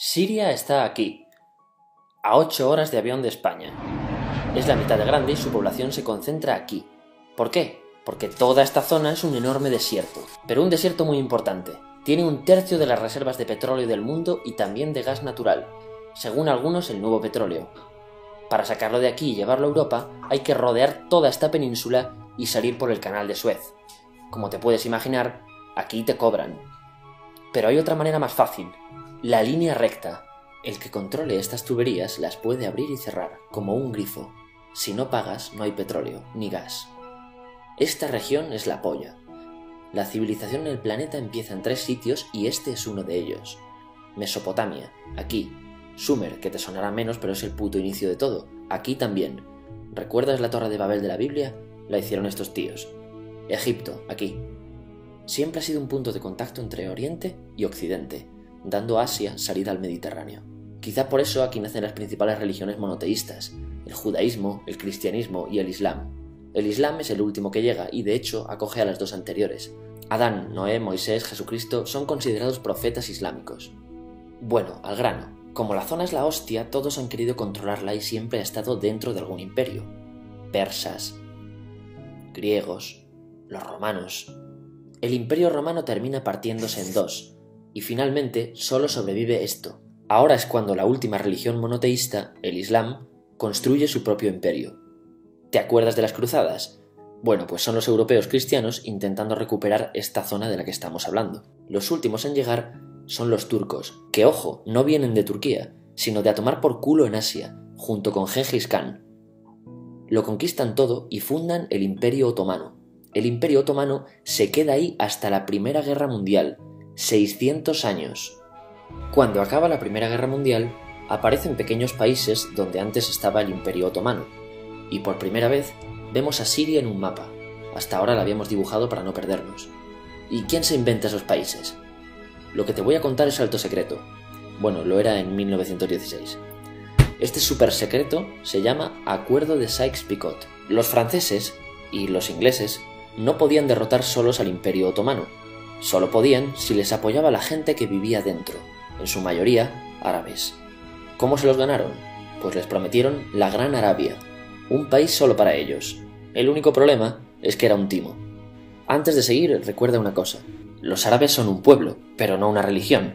Siria está aquí, a 8 horas de avión de España. Es la mitad de grande y su población se concentra aquí. ¿Por qué? Porque toda esta zona es un enorme desierto, pero un desierto muy importante. Tiene 1/3 de las reservas de petróleo del mundo y también de gas natural, según algunos el nuevo petróleo. Para sacarlo de aquí y llevarlo a Europa hay que rodear toda esta península y salir por el canal de Suez. Como te puedes imaginar, aquí te cobran. Pero hay otra manera más fácil, la línea recta. El que controle estas tuberías las puede abrir y cerrar, como un grifo. Si no pagas, no hay petróleo, ni gas. Esta región es la polla. La civilización en el planeta empieza en 3 sitios y este es uno de ellos. Mesopotamia, aquí. Sumer, que te sonará menos, pero es el puto inicio de todo. Aquí también. ¿Recuerdas la Torre de Babel de la Biblia? La hicieron estos tíos. Egipto, aquí. Siempre ha sido un punto de contacto entre Oriente y Occidente, dando a Asia salida al Mediterráneo. Quizá por eso aquí nacen las principales religiones monoteístas, el judaísmo, el cristianismo y el islam. El islam es el último que llega y de hecho acoge a las 2 anteriores. Adán, Noé, Moisés, Jesucristo son considerados profetas islámicos. Bueno, al grano. Como la zona es la hostia, todos han querido controlarla y siempre ha estado dentro de algún imperio. Persas, griegos, los romanos. El imperio romano termina partiéndose en 2, y finalmente solo sobrevive esto. Ahora es cuando la última religión monoteísta, el Islam, construye su propio imperio. ¿Te acuerdas de las cruzadas? Bueno, pues son los europeos cristianos intentando recuperar esta zona de la que estamos hablando. Los últimos en llegar son los turcos, que ojo, no vienen de Turquía, sino de a tomar por culo en Asia, junto con Gengis Khan. Lo conquistan todo y fundan el Imperio Otomano. El Imperio Otomano se queda ahí hasta la Primera Guerra Mundial, 600 años. Cuando acaba la Primera Guerra Mundial, aparecen pequeños países donde antes estaba el Imperio Otomano, y por primera vez vemos a Siria en un mapa. Hasta ahora la habíamos dibujado para no perdernos. ¿Y quién se inventa esos países? Lo que te voy a contar es alto secreto. Bueno, lo era en 1916. Este súper secreto se llama Acuerdo de Sykes-Picot. Los franceses y los ingleses no podían derrotar solos al Imperio Otomano. Solo podían si les apoyaba la gente que vivía dentro, en su mayoría árabes. ¿Cómo se los ganaron? Pues les prometieron la Gran Arabia, un país solo para ellos. El único problema es que era un timo. Antes de seguir, recuerda una cosa. Los árabes son un pueblo, pero no una religión.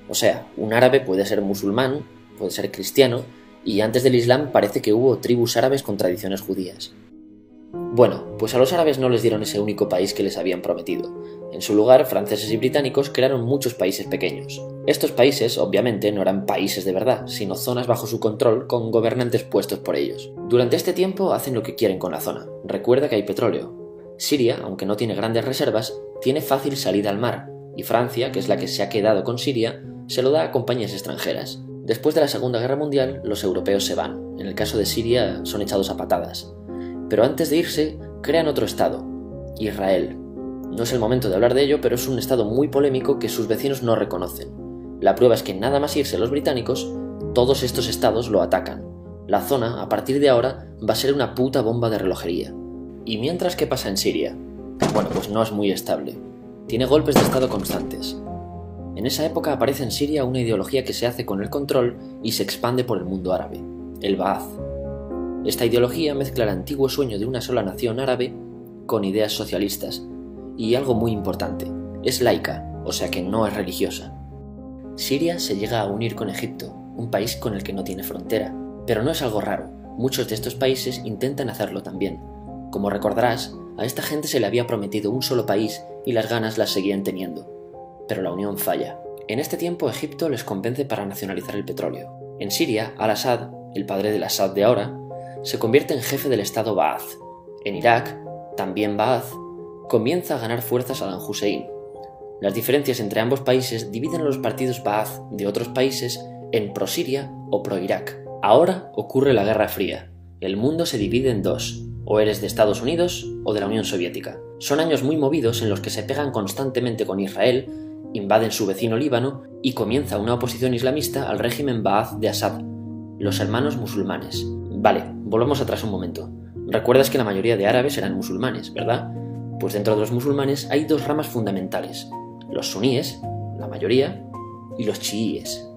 O sea, un árabe puede ser musulmán, puede ser cristiano, y antes del Islam parece que hubo tribus árabes con tradiciones judías. Bueno, pues a los árabes no les dieron ese único país que les habían prometido. En su lugar, franceses y británicos crearon muchos países pequeños. Estos países, obviamente, no eran países de verdad, sino zonas bajo su control con gobernantes puestos por ellos. Durante este tiempo hacen lo que quieren con la zona. Recuerda que hay petróleo. Siria, aunque no tiene grandes reservas, tiene fácil salida al mar, y Francia, que es la que se ha quedado con Siria, se lo da a compañías extranjeras. Después de la Segunda Guerra Mundial, los europeos se van. En el caso de Siria, son echados a patadas. Pero antes de irse, crean otro estado, Israel. No es el momento de hablar de ello, pero es un estado muy polémico que sus vecinos no reconocen. La prueba es que nada más irse los británicos, todos estos estados lo atacan. La zona, a partir de ahora, va a ser una puta bomba de relojería. ¿Y mientras qué pasa en Siria? Bueno, pues no es muy estable. Tiene golpes de estado constantes. En esa época aparece en Siria una ideología que se hace con el control y se expande por el mundo árabe, el Ba'ath. Esta ideología mezcla el antiguo sueño de una sola nación árabe con ideas socialistas. Y algo muy importante, es laica, o sea que no es religiosa. Siria se llega a unir con Egipto, un país con el que no tiene frontera. Pero no es algo raro, muchos de estos países intentan hacerlo también. Como recordarás, a esta gente se le había prometido un solo país y las ganas las seguían teniendo. Pero la unión falla. En este tiempo Egipto les convence para nacionalizar el petróleo. En Siria, Al-Assad, el padre del Assad de ahora, se convierte en jefe del estado Ba'ath. En Irak, también Ba'ath, comienza a ganar fuerzas Saddam Hussein. Las diferencias entre ambos países dividen a los partidos Ba'ath de otros países en pro-Siria o pro-Irak. Ahora ocurre la Guerra Fría. El mundo se divide en 2. O eres de Estados Unidos o de la Unión Soviética. Son años muy movidos en los que se pegan constantemente con Israel, invaden su vecino Líbano y comienza una oposición islamista al régimen Ba'ath de Assad, los hermanos musulmanes. Vale, volvamos atrás un momento. Recuerdas que la mayoría de árabes eran musulmanes, ¿verdad? Pues dentro de los musulmanes hay 2 ramas fundamentales. Los suníes, la mayoría, y los chiíes.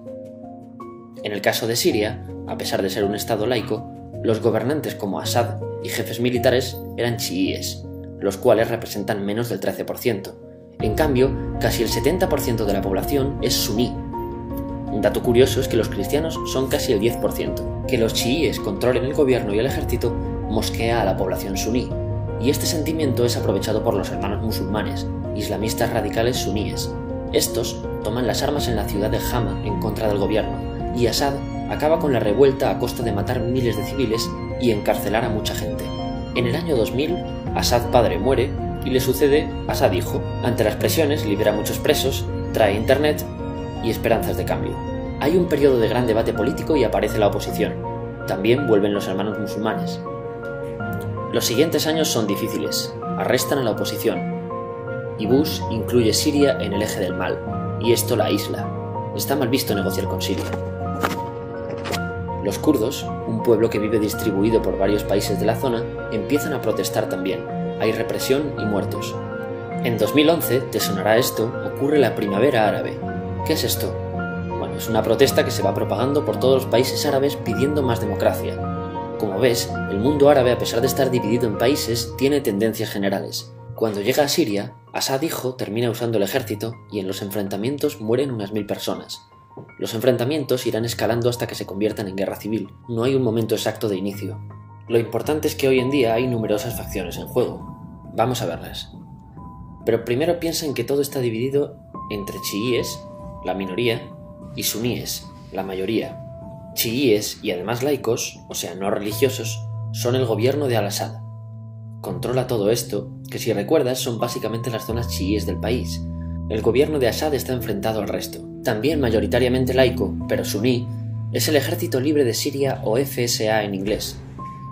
En el caso de Siria, a pesar de ser un estado laico, los gobernantes como Assad y jefes militares eran chiíes, los cuales representan menos del 13%. En cambio, casi el 70% de la población es suní. Un dato curioso es que los cristianos son casi el 10%. Que los chiíes controlen el gobierno y el ejército mosquea a la población suní, y este sentimiento es aprovechado por los hermanos musulmanes, islamistas radicales suníes. Estos toman las armas en la ciudad de Hama en contra del gobierno, y Assad acaba con la revuelta a costa de matar miles de civiles y encarcelar a mucha gente. En el año 2000, Assad padre muere y le sucede Assad hijo. Ante las presiones libera a muchos presos, trae internet y esperanzas de cambio. Hay un periodo de gran debate político y aparece la oposición. También vuelven los hermanos musulmanes. Los siguientes años son difíciles. Arrestan a la oposición. Y Bush incluye Siria en el eje del mal, y esto la aísla. Está mal visto negociar con Siria. Los kurdos, un pueblo que vive distribuido por varios países de la zona, empiezan a protestar también. Hay represión y muertos. En 2011, te sonará esto, ocurre la Primavera Árabe. ¿Qué es esto? Bueno, es una protesta que se va propagando por todos los países árabes pidiendo más democracia. Como ves, el mundo árabe, a pesar de estar dividido en países, tiene tendencias generales. Cuando llega a Siria, Assad hijo termina usando el ejército y en los enfrentamientos mueren unas 1000 personas. Los enfrentamientos irán escalando hasta que se conviertan en guerra civil. No hay un momento exacto de inicio. Lo importante es que hoy en día hay numerosas facciones en juego. Vamos a verlas. Pero primero piensa en que todo está dividido entre chiíes, la minoría, y suníes, la mayoría. Chiíes y además laicos, o sea no religiosos, son el gobierno de Al-Assad. Controla todo esto, que si recuerdas son básicamente las zonas chiíes del país. El gobierno de Assad está enfrentado al resto. También mayoritariamente laico, pero suní, es el Ejército Libre de Siria o FSA en inglés.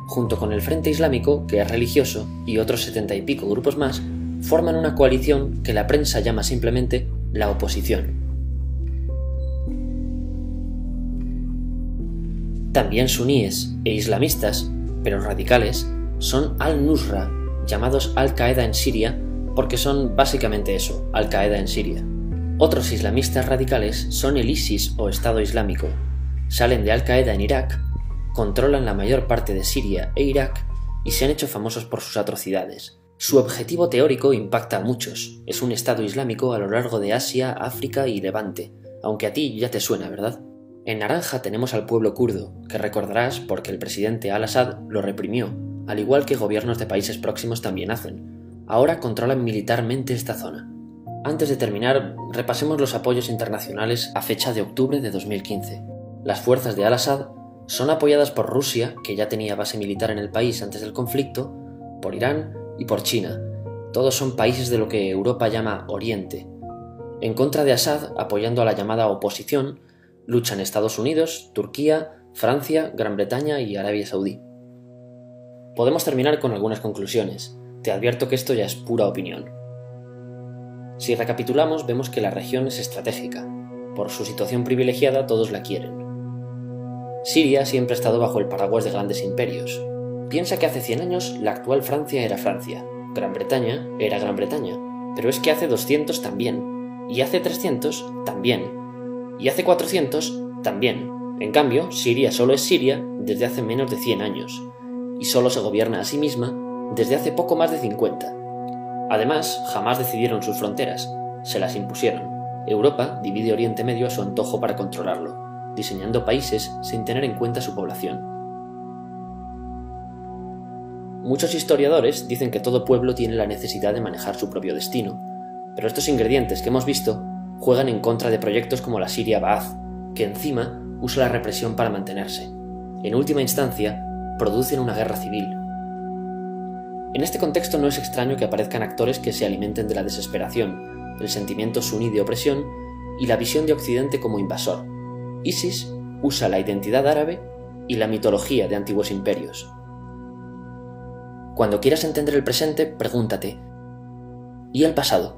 Junto con el Frente Islámico, que es religioso, y otros 70 y pico grupos más, forman una coalición que la prensa llama simplemente la oposición. También suníes e islamistas, pero radicales, son Al-Nusra, llamados Al-Qaeda en Siria, porque son básicamente eso, Al-Qaeda en Siria. Otros islamistas radicales son el ISIS o Estado Islámico. Salen de Al-Qaeda en Irak, controlan la mayor parte de Siria e Irak y se han hecho famosos por sus atrocidades. Su objetivo teórico impacta a muchos. Es un Estado Islámico a lo largo de Asia, África y Levante, aunque a ti ya te suena, ¿verdad? En naranja tenemos al pueblo kurdo, que recordarás porque el presidente Al-Assad lo reprimió, al igual que gobiernos de países próximos también hacen. Ahora controlan militarmente esta zona. Antes de terminar, repasemos los apoyos internacionales a fecha de octubre de 2015. Las fuerzas de Al-Assad son apoyadas por Rusia, que ya tenía base militar en el país antes del conflicto, por Irán y por China. Todos son países de lo que Europa llama Oriente. En contra de Assad, apoyando a la llamada oposición, luchan Estados Unidos, Turquía, Francia, Gran Bretaña y Arabia Saudí. Podemos terminar con algunas conclusiones. Te advierto que esto ya es pura opinión. Si recapitulamos, vemos que la región es estratégica. Por su situación privilegiada, todos la quieren. Siria siempre ha estado bajo el paraguas de grandes imperios. Piensa que hace 100 años la actual Francia era Francia, Gran Bretaña era Gran Bretaña, pero es que hace 200 también, y hace 300 también, y hace 400 también. En cambio, Siria solo es Siria desde hace menos de 100 años, y solo se gobierna a sí misma desde hace poco más de 50. Además, jamás decidieron sus fronteras, se las impusieron. Europa divide Oriente Medio a su antojo para controlarlo, diseñando países sin tener en cuenta su población. Muchos historiadores dicen que todo pueblo tiene la necesidad de manejar su propio destino, pero estos ingredientes que hemos visto juegan en contra de proyectos como la Siria Ba'ath, que encima usa la represión para mantenerse. En última instancia, producen una guerra civil. En este contexto no es extraño que aparezcan actores que se alimenten de la desesperación, el sentimiento suní de opresión y la visión de Occidente como invasor. ISIS usa la identidad árabe y la mitología de antiguos imperios. Cuando quieras entender el presente, pregúntate: ¿y el pasado?